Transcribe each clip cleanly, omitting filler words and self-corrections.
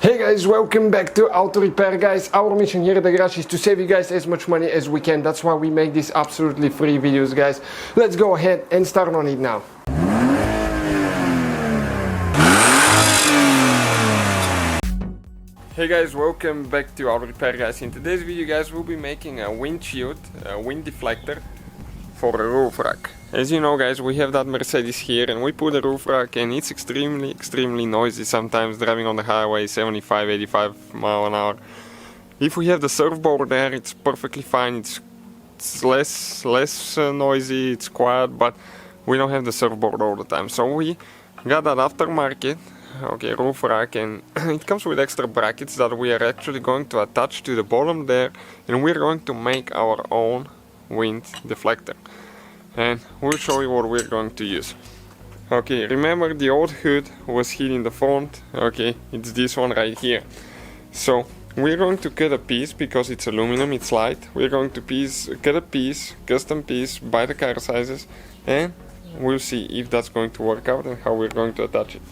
Hey guys, welcome back to Auto Repair guys. Our mission here at the garage is to save you guys as much money as we can. That's why we make these absolutely free videos guys. Let's go ahead and start on it now. Hey guys, welcome back to Auto Repair guys. In today's video guys, we'll be making a windshield, a wind deflector for a roof rack. As you know guys, we have that Mercedes here and we put a roof rack and it's extremely noisy sometimes driving on the highway 75, 85 mile an hour. If we have the surfboard there, it's perfectly fine, it's less noisy, it's quiet, but we don't have the surfboard all the time. So we got that aftermarket, okay, roof rack, and it comes with extra brackets that we are actually going to attach to the bottom there, and we're going to make our own wind deflector. And we'll show you what we're going to use. Okay, remember the old hood was here in the front. Okay, it's this one right here. So we're going to cut a piece because it's aluminum, it's light. We're going to cut a piece, custom piece by the car sizes, and we'll see if that's going to work out and how we're going to attach it.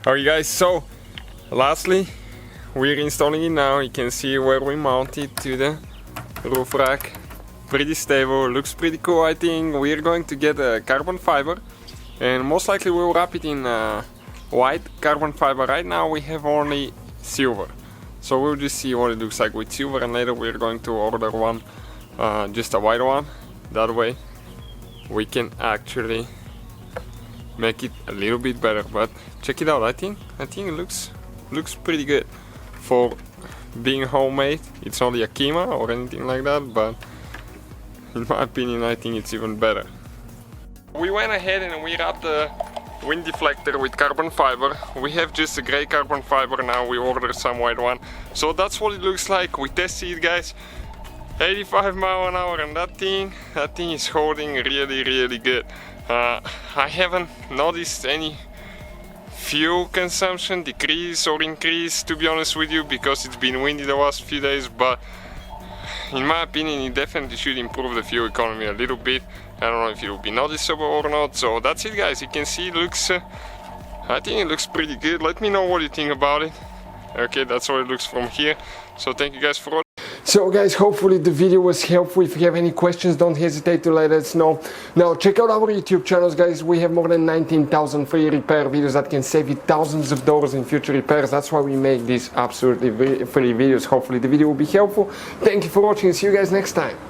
Alright guys, so lastly we're installing it now. You can see where we mount it to the roof rack. Pretty stable, looks pretty cool. I think we're going to get a carbon fiber and most likely we'll wrap it in white carbon fiber. Right now we have only silver, so we'll just see what it looks like with silver, and later we're going to order one, just a white one. That way we can actually make it a little bit better. But check it out, I think it looks pretty good for being homemade. It's not Yakima or anything like that, but in my opinion I think it's even better. We went ahead and we wrapped the wind deflector with carbon fiber. We have just a gray carbon fiber now, we ordered some white one. So that's what it looks like. We tested it guys, 85 mile an hour, and that thing is holding really good. I haven't noticed any fuel consumption decrease or increase, to be honest with you, because it's been windy the last few days, but in my opinion it definitely should improve the fuel economy a little bit. I don't know if it will be noticeable or not. So that's it guys, you can see it looks, I think it looks pretty good. Let me know what you think about it. Okay, that's how it looks from here. So thank you guys for watching. So guys, hopefully the video was helpful. If you have any questions, don't hesitate to let us know. Now check out our YouTube channels, guys. We have more than 19,000 free repair videos that can save you thousands of dollars in future repairs. That's why we make these absolutely free videos. Hopefully the video will be helpful. Thank you for watching. See you guys next time.